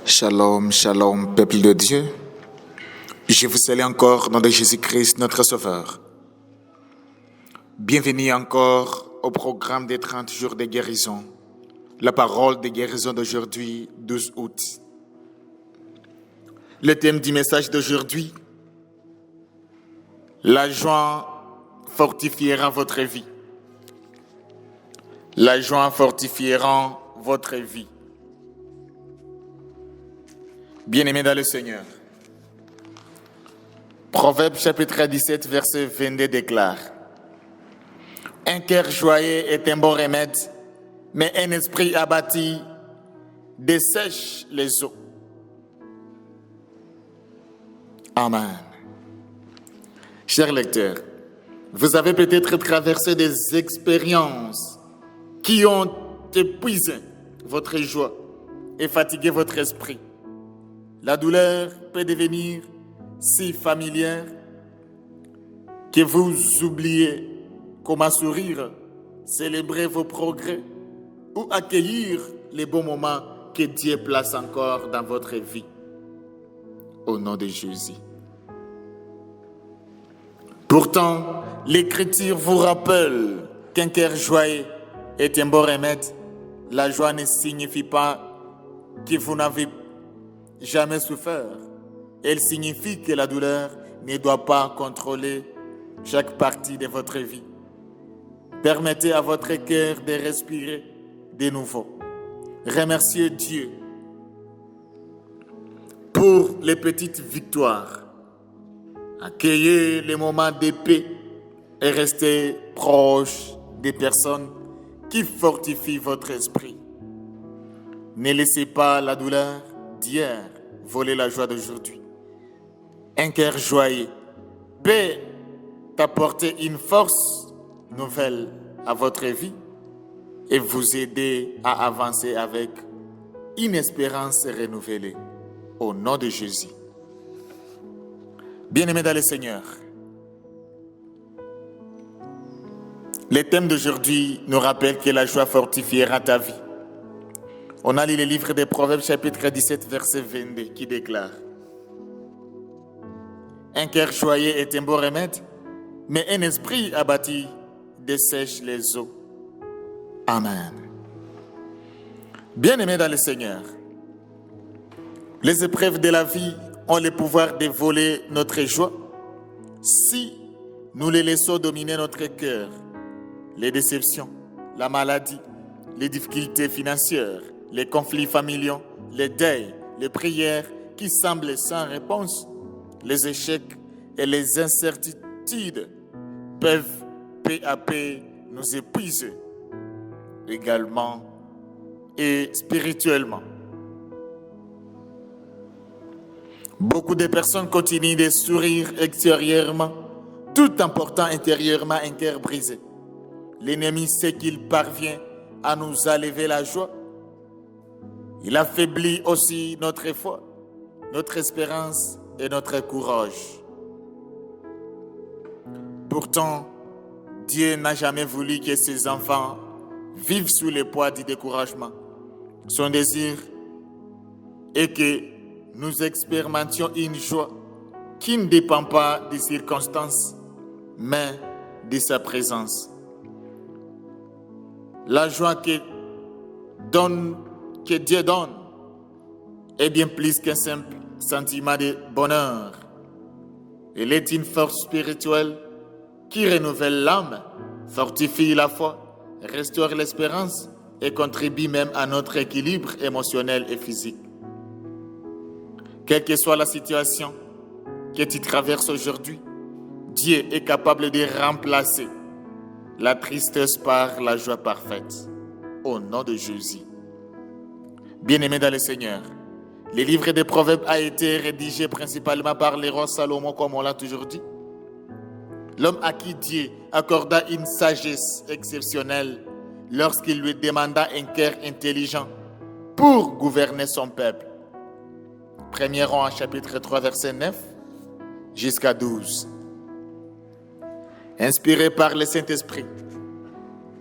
Shalom, shalom, peuple de Dieu. Je vous salue encore au nom de Jésus-Christ, notre Sauveur. Bienvenue encore au programme des 30 jours de guérison. La parole de guérison d'aujourd'hui, 12 août. Le thème du message d'aujourd'hui, la joie fortifiera votre vie. La joie fortifiera votre vie. Bien-aimés dans le Seigneur, Proverbe chapitre 17, verset 22 déclare: un cœur joyeux est un bon remède, mais un esprit abattu dessèche les eaux. Amen. Chers lecteurs, vous avez peut-être traversé des expériences qui ont épuisé votre joie et fatigué votre esprit. La douleur peut devenir si familière que vous oubliez comment sourire, célébrer vos progrès ou accueillir les bons moments que Dieu place encore dans votre vie. Au nom de Jésus. Pourtant, l'Écriture vous rappelle qu'un cœur joyeux est un bon remède. La joie ne signifie pas que vous n'avez jamais souffert. Elle signifie que la douleur ne doit pas contrôler chaque partie de votre vie. Permettez à votre cœur de respirer de nouveau. Remerciez Dieu pour les petites victoires. Accueillez les moments de paix et restez proche des personnes qui fortifient votre esprit. Ne laissez pas la douleur d'hier voler la joie d'aujourd'hui. Un cœur joyeux peut apporter une force nouvelle à votre vie et vous aider à avancer avec une espérance renouvelée. Au nom de Jésus. Bien-aimés dans le Seigneur, le thème d'aujourd'hui nous rappelle que la joie fortifiera ta vie. On a lu le livre des Proverbes chapitre 17 verset 22 qui déclare: un cœur joyeux est un bon remède, mais un esprit abattu dessèche les eaux. Amen. Bien-aimés dans le Seigneur, les épreuves de la vie ont le pouvoir de voler notre joie si nous les laissons dominer notre cœur. Les déceptions, la maladie, les difficultés financières, les conflits familiaux, les deuils, les prières qui semblent sans réponse, les échecs et les incertitudes peuvent peu à peu nous épuiser également et spirituellement. Beaucoup de personnes continuent de sourire extérieurement tout en portant intérieurement un cœur brisé. L'ennemi sait qu'il parvient à nous enlever la joie. Il affaiblit aussi notre foi, notre espérance et notre courage. Pourtant, Dieu n'a jamais voulu que ses enfants vivent sous le poids du découragement. Son désir est que nous expérimentions une joie qui ne dépend pas des circonstances, mais de sa présence. La joie que Dieu donne est bien plus qu'un simple sentiment de bonheur. Elle est une force spirituelle qui renouvelle l'âme, fortifie la foi, restaure l'espérance et contribue même à notre équilibre émotionnel et physique. Quelle que soit la situation que tu traverses aujourd'hui, Dieu est capable de remplacer la tristesse par la joie parfaite. Au nom de Jésus. Bien-aimés dans le Seigneur, le livre des Proverbes a été rédigé principalement par le roi Salomon, comme on l'a toujours dit. L'homme à qui Dieu accorda une sagesse exceptionnelle lorsqu'il lui demanda un cœur intelligent pour gouverner son peuple. 1er roi chapitre 3 verset 9 jusqu'à 12. Inspiré par le Saint-Esprit,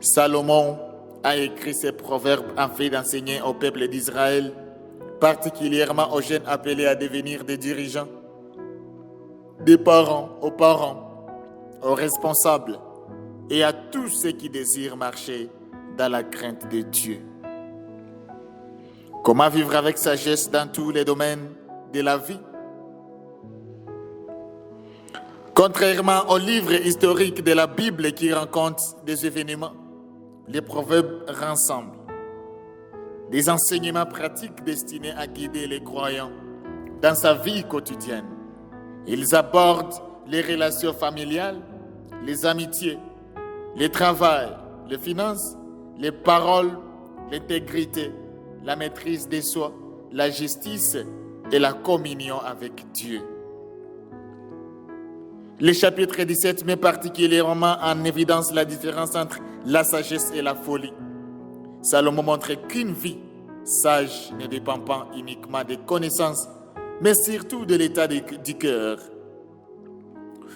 Salomon a écrit ces proverbes afin d'enseigner au peuple d'Israël particulièrement aux jeunes appelés à devenir des dirigeants, des parents, aux responsables et à tous ceux qui désirent marcher dans la crainte de Dieu. Comment vivre avec sagesse dans tous les domaines de la vie? Contrairement au livre historique de la Bible qui raconte des événements, les proverbes rassemblent des enseignements pratiques destinés à guider les croyants dans sa vie quotidienne. Ils abordent les relations familiales, les amitiés, le travail, les finances, les paroles, l'intégrité, la maîtrise de soi, la justice et la communion avec Dieu. Le chapitre 17 met particulièrement en évidence la différence entre la sagesse et la folie. Salomon montre qu'une vie sage ne dépend pas uniquement des connaissances, mais surtout de l'état du cœur.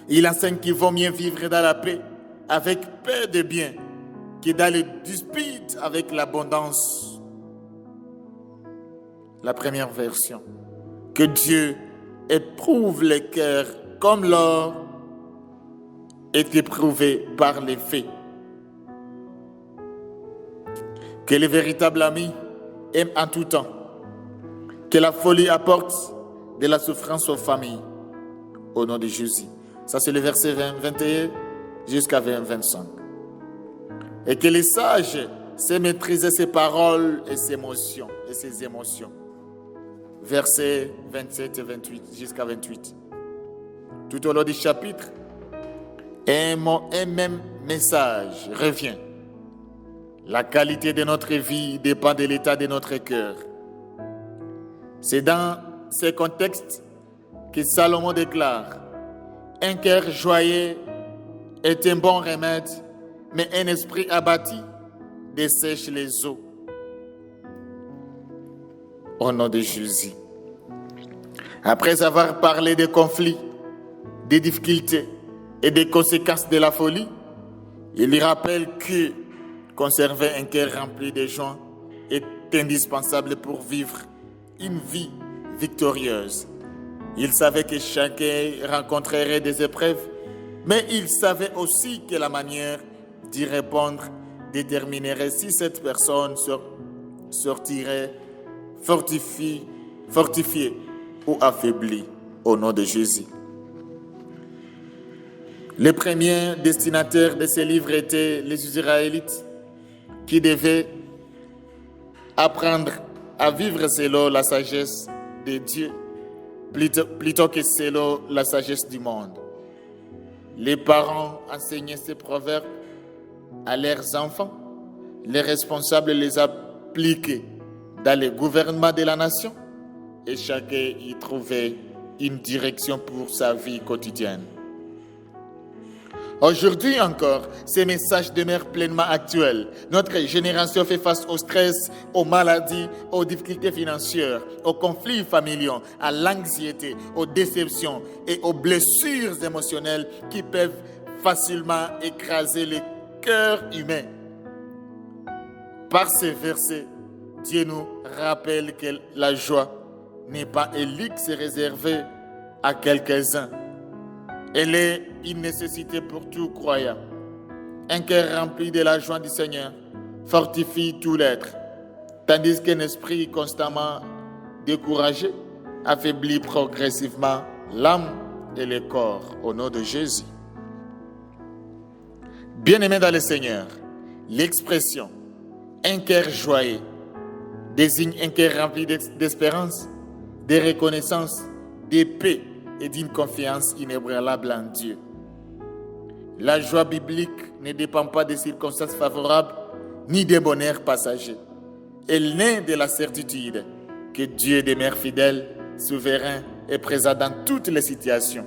Il enseigne qu'il vaut mieux vivre dans la paix, avec peu de biens, que dans le dispute avec l'abondance. La première version, que Dieu éprouve les cœurs comme l'or est éprouvé par les faits. Que le véritable ami aime en tout temps. Que la folie apporte de la souffrance aux familles. Au nom de Jésus. Ça, c'est le verset 21 jusqu'à 25. Et que les sages sait maîtriser ses paroles et ses émotions. Versets 27 et 28 jusqu'à 28. Tout au long du chapitre, un même message revient. La qualité de notre vie dépend de l'état de notre cœur. C'est dans ce contexte que Salomon déclare: un cœur joyeux est un bon remède, mais un esprit abattu dessèche les eaux. Au nom de Jésus. Après avoir parlé des conflits, des difficultés et des conséquences de la folie, il rappelle que conserver un cœur rempli de joie est indispensable pour vivre une vie victorieuse. Il savait que chacun rencontrerait des épreuves, mais il savait aussi que la manière d'y répondre déterminerait si cette personne sortirait fortifiée ou affaiblie au nom de Jésus. Les premiers destinataires de ces livres étaient les Israélites qui devaient apprendre à vivre selon la sagesse de Dieu plutôt que selon la sagesse du monde. Les parents enseignaient ces proverbes à leurs enfants. Les responsables les appliquaient dans le gouvernement de la nation et chacun y trouvait une direction pour sa vie quotidienne. Aujourd'hui encore, ces messages demeurent pleinement actuels. Notre génération fait face au stress, aux maladies, aux difficultés financières, aux conflits familiaux, à l'anxiété, aux déceptions et aux blessures émotionnelles qui peuvent facilement écraser le cœur humain. Par ces versets, Dieu nous rappelle que la joie n'est pas un luxe réservé à quelques-uns. Elle est une nécessité pour tout croyant. Un cœur rempli de la joie du Seigneur fortifie tout l'être, tandis qu'un esprit constamment découragé affaiblit progressivement l'âme et le corps au nom de Jésus. Bien-aimés dans le Seigneur, l'expression « un cœur joyeux » désigne un cœur rempli d'espérance, de reconnaissance, de paix et d'une confiance inébranlable en Dieu. La joie biblique ne dépend pas des circonstances favorables ni des bonheurs passagers. Elle naît de la certitude que Dieu demeure fidèle, souverain et présent dans toutes les situations.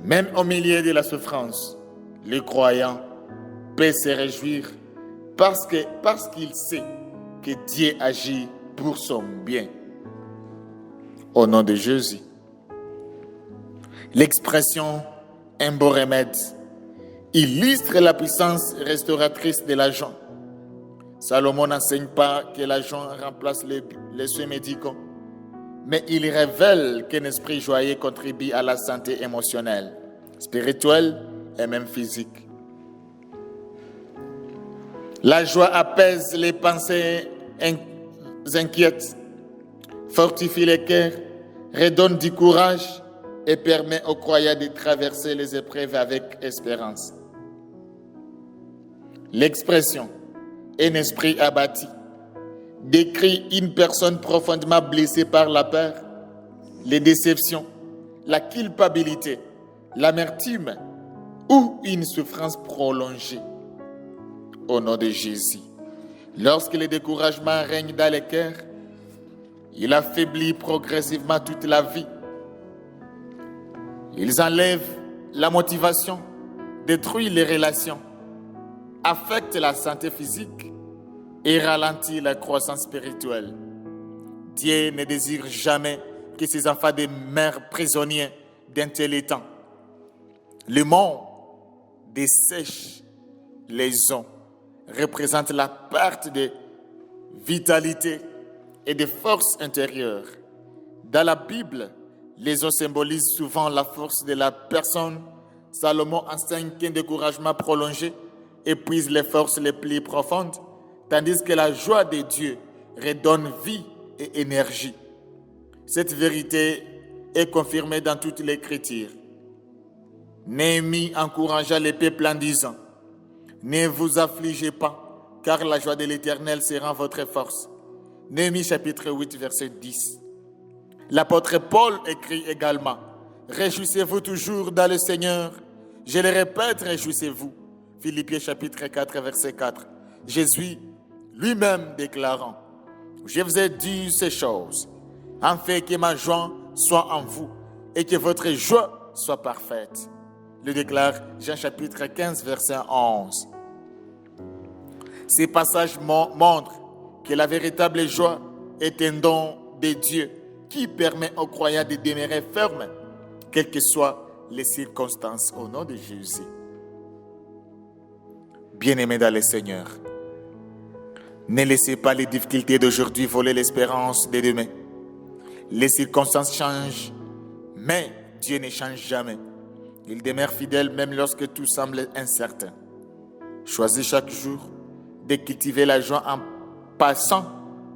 Même au milieu de la souffrance, le croyant peut se réjouir parce qu'il sait que Dieu agit pour son bien. Au nom de Jésus. L'expression « un beau remède » illustre la puissance restauratrice de la joie. Salomon n'enseigne pas que la joie remplace les soins médicaux, mais il révèle qu'un esprit joyeux contribue à la santé émotionnelle, spirituelle et même physique. La joie apaise les pensées inquiètes, fortifie les cœurs, redonne du courage et permet aux croyants de traverser les épreuves avec espérance. L'expression « un esprit abattu » décrit une personne profondément blessée par la peur, les déceptions, la culpabilité, l'amertume ou une souffrance prolongée. Au nom de Jésus, lorsque le découragement règne dans les cœurs, il affaiblit progressivement toute la vie. Ils enlèvent la motivation, détruisent les relations, affectent la santé physique et ralentissent la croissance spirituelle. Dieu ne désire jamais que ses enfants demeurent prisonniers d'un tel état. Le monde dessèche les eaux, représente la perte de vitalité et de force intérieure. Dans la Bible, les eaux symbolisent souvent la force de la personne. Salomon enseigne qu'un découragement prolongé épuise les forces les plus profondes, tandis que la joie de Dieu redonne vie et énergie. Cette vérité est confirmée dans toute l'Écriture. Néhémie encouragea les peuples en disant « Ne vous affligez pas, car la joie de l'Éternel sera votre force. » Néhémie chapitre 8, verset 10. L'apôtre Paul écrit également « Réjouissez-vous toujours dans le Seigneur. Je le répète, réjouissez-vous. » Philippiens chapitre 4, verset 4. Jésus lui-même déclarant « Je vous ai dit ces choses, afin que ma joie soit en vous et que votre joie soit parfaite. » Le déclare Jean chapitre 15, verset 11. Ces passages montrent que la véritable joie est un don de Dieu qui permet aux croyants de demeurer fermes, quelles que soient les circonstances, au nom de Jésus. Bien-aimés dans le Seigneur, ne laissez pas les difficultés d'aujourd'hui voler l'espérance de demain. Les circonstances changent, mais Dieu ne change jamais. Il demeure fidèle même lorsque tout semble incertain. Choisis chaque jour de cultiver la joie en passant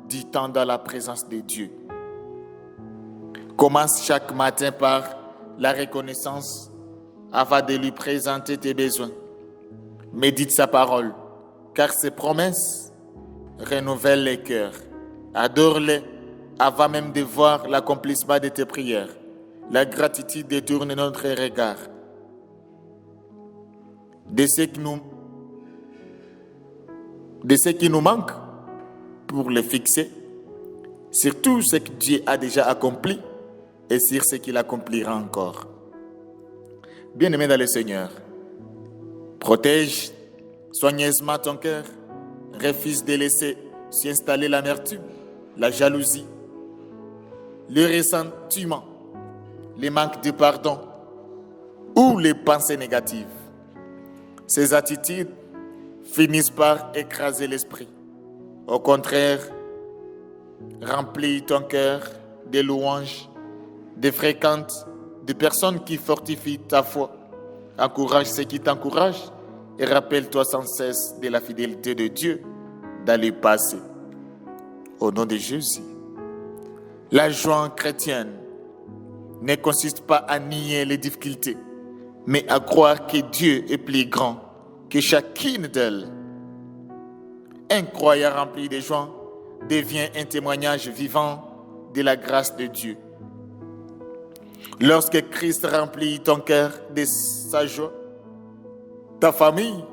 du temps dans la présence de Dieu. Commence chaque matin par la reconnaissance avant de lui présenter tes besoins. Médite sa parole, car ses promesses renouvellent les cœurs. Adore-les avant même de voir l'accomplissement de tes prières. La gratitude détourne notre regard de ce qui nous manque pour le fixer sur tout ce que Dieu a déjà accompli et sur ce qu'il accomplira encore. Bien-aimé dans le Seigneur, protège soigneusement ton cœur. Refuse de laisser s'y installer l'amertume, la jalousie, le ressentiment, le manque de pardon ou les pensées négatives. Ces attitudes finissent par écraser l'esprit. Au contraire, remplis ton cœur de louanges, de fréquentes, de personnes qui fortifient ta foi. Encourage ceux qui t'encouragent et rappelle-toi sans cesse de la fidélité de Dieu dans le passé. Au nom de Jésus, la joie chrétienne ne consiste pas à nier les difficultés, mais à croire que Dieu est plus grand que chacune d'elles. Un croyant rempli de joie devient un témoignage vivant de la grâce de Dieu. Lorsque Christ remplit ton cœur de sa joie, ta famille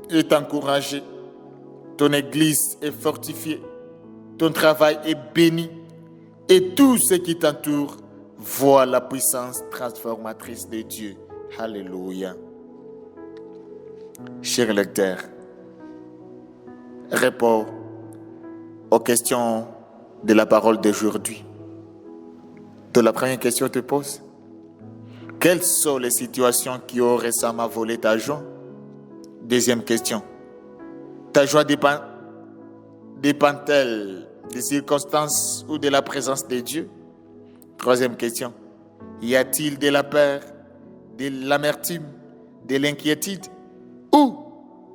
est encouragée, ton église est fortifiée, ton travail est béni et tout ce qui t'entoure voit la puissance transformatrice de Dieu. Alléluia. Cher lecteur, réponds aux questions de la parole d'aujourd'hui. De la première question te pose: quelles sont les situations qui ont récemment volé ta joie? Deuxième question: Ta joie dépend-elle des circonstances ou de la présence de Dieu? Troisième question. Y a-t-il de la peur, de l'amertume, de l'inquiétude ou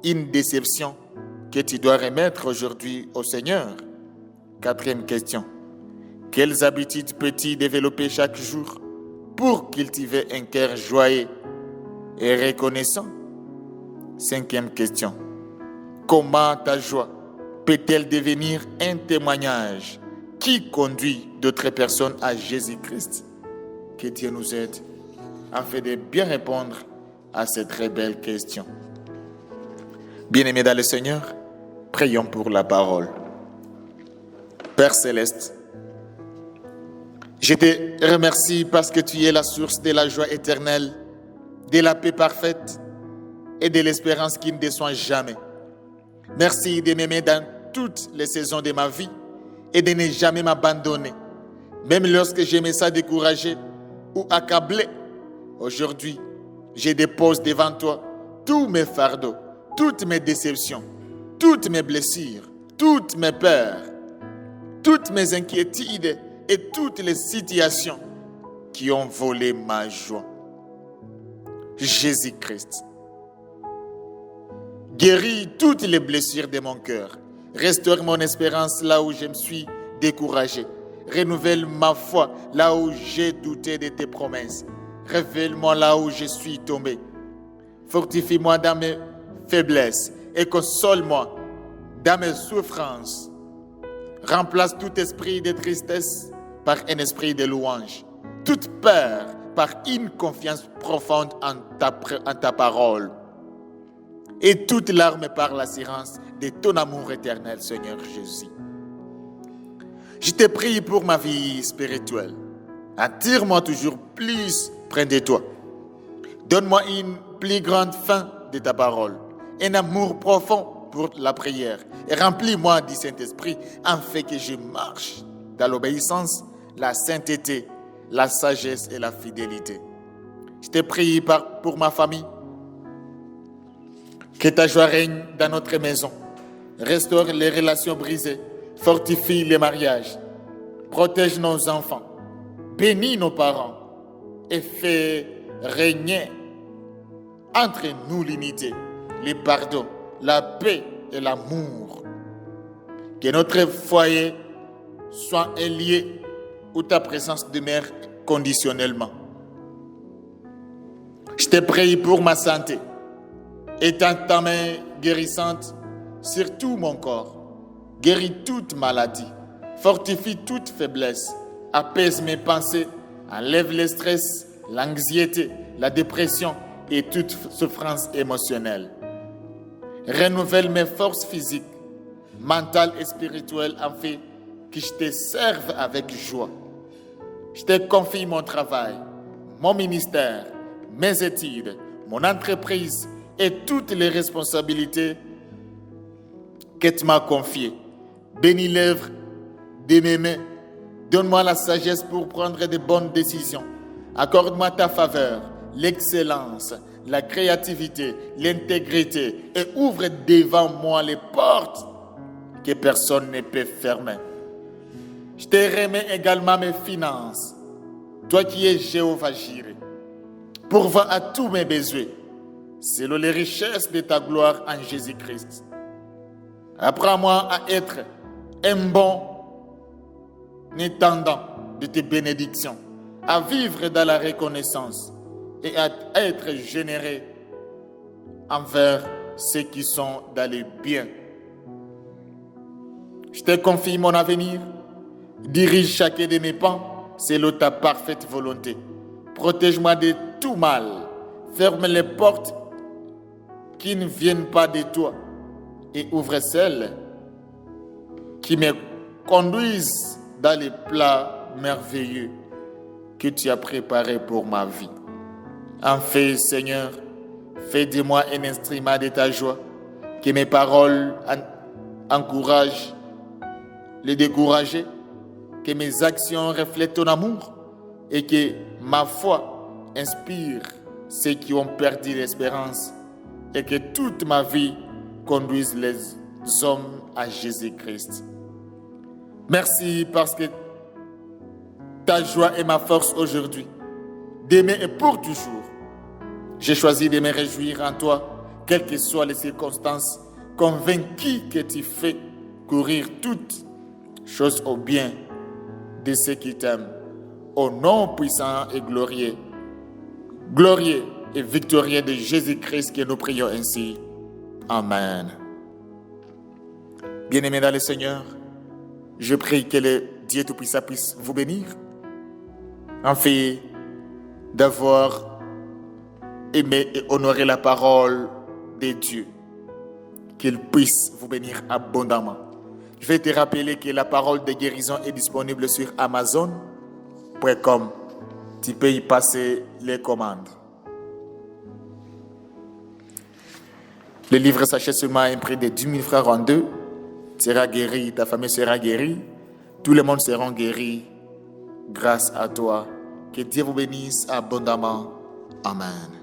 une déception que tu dois remettre aujourd'hui au Seigneur? Quatrième question. Quelles habitudes peux-tu développer chaque jour pour cultiver un cœur joyeux et reconnaissant? Cinquième question. Comment ta joie peut-elle devenir un témoignage qui conduit d'autres personnes à Jésus-Christ? Que Dieu nous aide afin de bien répondre à cette très belle question. Bien-aimés dans le Seigneur, prions pour la parole. Père Céleste, je te remercie parce que tu es la source de la joie éternelle, de la paix parfaite et de l'espérance qui ne déçoit jamais. Merci de m'aimer dans toutes les saisons de ma vie et de ne jamais m'abandonner. Même lorsque je me sens découragé ou accablé, aujourd'hui, je dépose devant toi tous mes fardeaux, toutes mes déceptions, toutes mes blessures, toutes mes peurs, toutes mes inquiétudes et toutes les situations qui ont volé ma joie. Jésus-Christ, guéris toutes les blessures de mon cœur. Restaure mon espérance là où je me suis découragé. Renouvelle ma foi là où j'ai douté de tes promesses. Révèle-moi là où je suis tombé. Fortifie-moi dans mes faiblesses et console-moi dans mes souffrances. Remplace tout esprit de tristesse par un esprit de louange. Toute peur par une confiance profonde en ta parole. Et toute larme par l'assurance de ton amour éternel, Seigneur Jésus. Je te prie pour ma vie spirituelle. Attire-moi toujours plus près de toi. Donne-moi une plus grande faim de ta parole, un amour profond pour la prière. Et remplis-moi du Saint-Esprit afin que je marche dans l'obéissance, la sainteté, la sagesse et la fidélité. Je te prie pour ma famille. Que ta joie règne dans notre maison. Restaure les relations brisées. Fortifie les mariages. Protège nos enfants. Bénis nos parents. Et fais régner entre nous l'unité, le pardon, la paix et l'amour. Que notre foyer soit un lieu où ta présence demeure conditionnellement. Je te prie pour ma santé. Étends ta main guérissante sur tout mon corps. Guéris toute maladie. Fortifie toute faiblesse. Apaise mes pensées. Enlève le stress, l'anxiété, la dépression et toute souffrance émotionnelle. Renouvelle mes forces physiques, mentales et spirituelles afin que je te serve avec joie. Je te confie mon travail, mon ministère, mes études, mon entreprise et toutes les responsabilités que tu m'as confiées. Bénis l'œuvre de mes mains. Donne-moi la sagesse pour prendre de bonnes décisions. Accorde-moi ta faveur, l'excellence, la créativité, l'intégrité et ouvre devant moi les portes que personne ne peut fermer. Je te remets également mes finances, toi qui es Jéhovah Jireh. Pourvois à tous mes besoins, selon les richesses de ta gloire en Jésus-Christ. Apprends-moi à être un bon étendant de tes bénédictions, à vivre dans la reconnaissance et à être généreux envers ceux qui sont dans le bien. Je te confie mon avenir. Dirige chacun de mes pas selon ta parfaite volonté. Protège-moi de tout mal. Ferme les portes qui ne viennent pas de toi et ouvre celles qui me conduisent dans les plats merveilleux que tu as préparés pour ma vie. Enfin, Seigneur, fais de moi un instrument de ta joie, que mes paroles encouragent les découragés, que mes actions reflètent ton amour et que ma foi inspire ceux qui ont perdu l'espérance et que toute ma vie conduise hommes à Jésus-Christ. Merci parce que ta joie est ma force aujourd'hui, demain et pour toujours. J'ai choisi de me réjouir en toi, quelles que soient les circonstances, convaincu que tu fais courir toutes choses au bien de ceux qui t'aiment. Au nom puissant et glorieux et victorieux de Jésus-Christ que nous prions ainsi. Amen. Bien-aimés dans le Seigneur, je prie que le Dieu Tout-Puissant puisse vous bénir, en fait d'avoir aimé et honoré la parole de Dieu, qu'il puisse vous bénir abondamment. Je vais te rappeler que la parole de guérison est disponible sur Amazon.com. Tu peux y passer les commandes. Le livre s'achète seulement à un prix de 10 000 francs en deux. Tu seras guéri, ta famille sera guérie. Tout le monde sera guéri grâce à toi. Que Dieu vous bénisse abondamment. Amen.